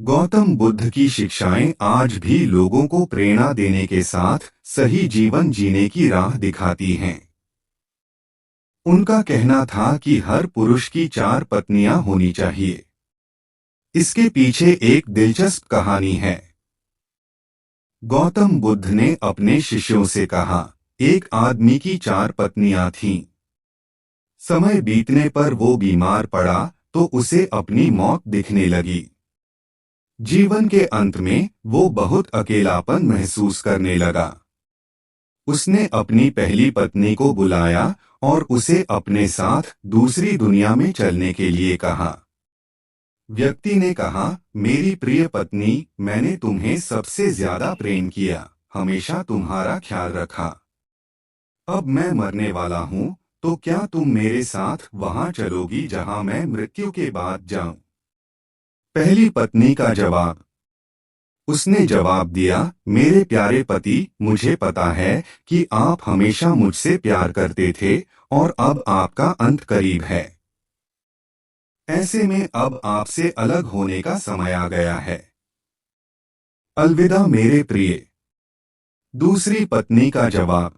गौतम बुद्ध की शिक्षाएं आज भी लोगों को प्रेरणा देने के साथ सही जीवन जीने की राह दिखाती हैं। उनका कहना था कि हर पुरुष की 4 पत्नियां होनी चाहिए। इसके पीछे एक दिलचस्प कहानी है। गौतम बुद्ध ने अपने शिष्यों से कहा, एक आदमी की 4 पत्नियां थीं। समय बीतने पर वो बीमार पड़ा तो उसे अपनी मौत दिखने लगी। जीवन के अंत में वो बहुत अकेलापन महसूस करने लगा। उसने अपनी पहली पत्नी को बुलाया और उसे अपने साथ दूसरी दुनिया में चलने के लिए कहा। व्यक्ति ने कहा, मेरी प्रिय पत्नी, मैंने तुम्हें सबसे ज्यादा प्रेम किया, हमेशा तुम्हारा ख्याल रखा। अब मैं मरने वाला हूँ, तो क्या तुम मेरे साथ वहां चलोगी जहां मैं मृत्यु के बाद जाऊं? पहली पत्नी का जवाब। उसने जवाब दिया, मेरे प्यारे पति, मुझे पता है कि आप हमेशा मुझसे प्यार करते थे और अब आपका अंत करीब है। ऐसे में अब आपसे अलग होने का समय आ गया है। अलविदा मेरे प्रिय। दूसरी पत्नी का जवाब।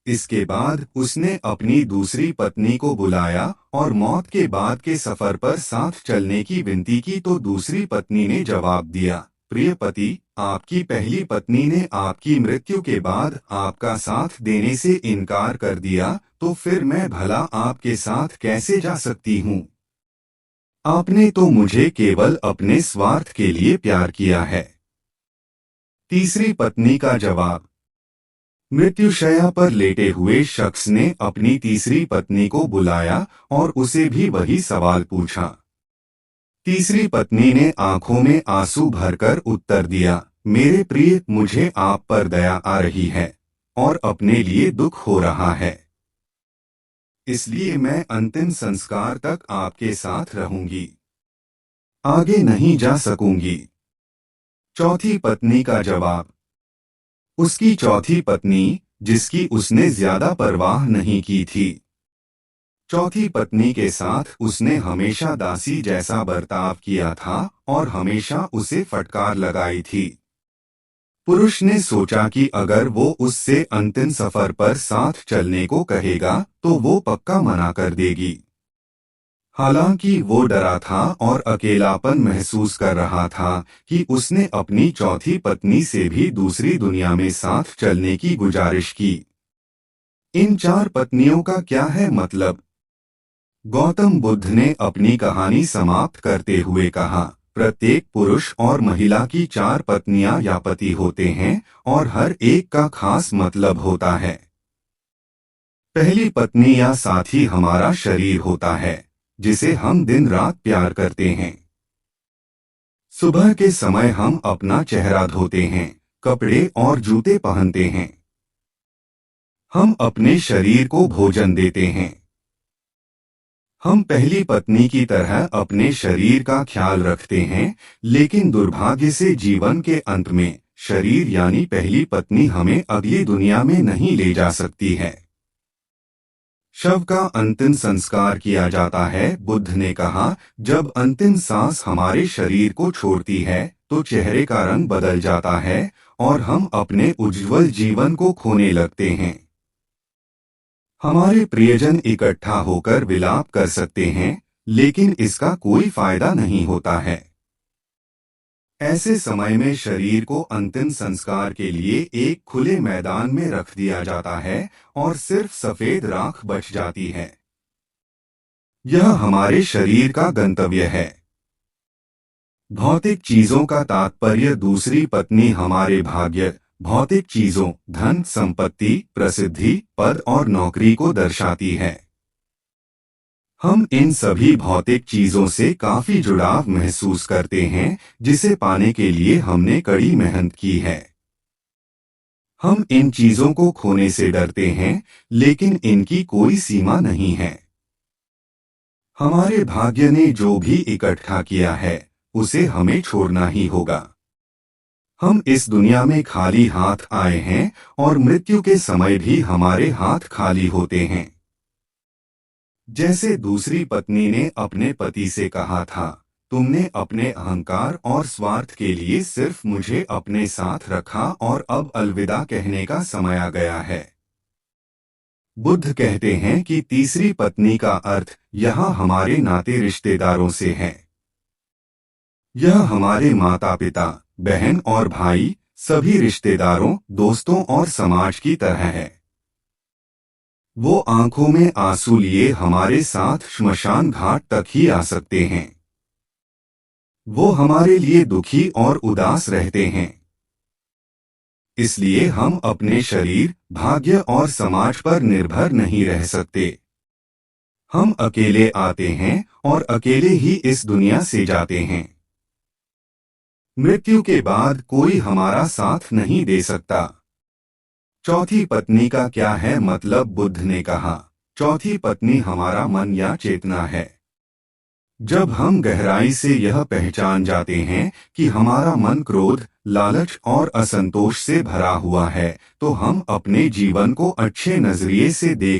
इसके बाद उसने अपनी दूसरी पत्नी को बुलाया और मौत के बाद के सफर पर साथ चलने की विनती की तो दूसरी पत्नी ने जवाब दिया, प्रिय पति, आपकी पहली पत्नी ने आपकी मृत्यु के बाद आपका साथ देने से इनकार कर दिया, तो फिर मैं भला आपके साथ कैसे जा सकती हूँ? आपने तो मुझे केवल अपने स्वार्थ के लिए प्यार किया है। तीसरी पत्नी का जवाब। मृत्युशैया पर लेटे हुए शख्स ने अपनी तीसरी पत्नी को बुलाया और उसे भी वही सवाल पूछा। तीसरी पत्नी ने आंखों में आंसू भरकर उत्तर दिया, मेरे प्रिय, मुझे आप पर दया आ रही है और अपने लिए दुख हो रहा है। इसलिए मैं अंतिम संस्कार तक आपके साथ रहूंगी, आगे नहीं जा सकूंगी। चौथी पत्नी का जवाब। उसकी चौथी पत्नी, जिसकी उसने ज्यादा परवाह नहीं की थी। चौथी पत्नी के साथ उसने हमेशा दासी जैसा बर्ताव किया था और हमेशा उसे फटकार लगाई थी। पुरुष ने सोचा कि अगर वो उससे अंतिम सफर पर साथ चलने को कहेगा तो वो पक्का मना कर देगी। हालांकि वो डरा था और अकेलापन महसूस कर रहा था कि उसने अपनी चौथी पत्नी से भी दूसरी दुनिया में साथ चलने की गुजारिश की। इन 4 पत्नियों का क्या है मतलब? गौतम बुद्ध ने अपनी कहानी समाप्त करते हुए कहा, प्रत्येक पुरुष और महिला की 4 पत्नियां या पति होते हैं और हर एक का खास मतलब होता है। पहली पत्नी या साथी हमारा शरीर होता है, जिसे हम दिन रात प्यार करते हैं। सुबह के समय हम अपना चेहरा धोते हैं, कपड़े और जूते पहनते हैं। हम अपने शरीर को भोजन देते हैं। हम पहली पत्नी की तरह अपने शरीर का ख्याल रखते हैं, लेकिन दुर्भाग्य से जीवन के अंत में शरीर यानी पहली पत्नी हमें अगली दुनिया में नहीं ले जा सकती है। शव का अंतिम संस्कार किया जाता है। बुद्ध ने कहा, जब अंतिम सांस हमारे शरीर को छोड़ती है तो चेहरे का रंग बदल जाता है और हम अपने उज्जवल जीवन को खोने लगते हैं। हमारे प्रियजन इकट्ठा होकर विलाप कर सकते हैं, लेकिन इसका कोई फायदा नहीं होता है। ऐसे समय में शरीर को अंतिम संस्कार के लिए एक खुले मैदान में रख दिया जाता है और सिर्फ सफेद राख बच जाती है। यह हमारे शरीर का गंतव्य है। भौतिक चीजों का तात्पर्य दूसरी पत्नी हमारे भाग्य, भौतिक चीजों, धन, संपत्ति, प्रसिद्धि, पद और नौकरी को दर्शाती है। हम इन सभी भौतिक चीजों से काफी जुड़ाव महसूस करते हैं, जिसे पाने के लिए हमने कड़ी मेहनत की है। हम इन चीजों को खोने से डरते हैं, लेकिन इनकी कोई सीमा नहीं है। हमारे भाग्य ने जो भी इकट्ठा किया है, उसे हमें छोड़ना ही होगा। हम इस दुनिया में खाली हाथ आए हैं और मृत्यु के समय भी हमारे हाथ खाली होते हैं। जैसे दूसरी पत्नी ने अपने पति से कहा था, तुमने अपने अहंकार और स्वार्थ के लिए सिर्फ मुझे अपने साथ रखा और अब अलविदा कहने का समय आ गया है। बुद्ध कहते हैं कि तीसरी पत्नी का अर्थ यहाँ हमारे नाते रिश्तेदारों से है। यह हमारे माता पिता, बहन और भाई, सभी रिश्तेदारों, दोस्तों और समाज की तरह है। वो आंखों में आंसू लिए हमारे साथ श्मशान घाट तक ही आ सकते हैं। वो हमारे लिए दुखी और उदास रहते हैं। इसलिए हम अपने शरीर, भाग्य और समाज पर निर्भर नहीं रह सकते। हम अकेले आते हैं और अकेले ही इस दुनिया से जाते हैं। मृत्यु के बाद कोई हमारा साथ नहीं दे सकता। चौथी पत्नी का क्या है मतलब? बुद्ध ने कहा, चौथी पत्नी हमारा मन या चेतना है। जब हम गहराई से यह पहचान जाते हैं कि हमारा मन क्रोध, लालच और असंतोष से भरा हुआ है, तो हम अपने जीवन को अच्छे नजरिए से देख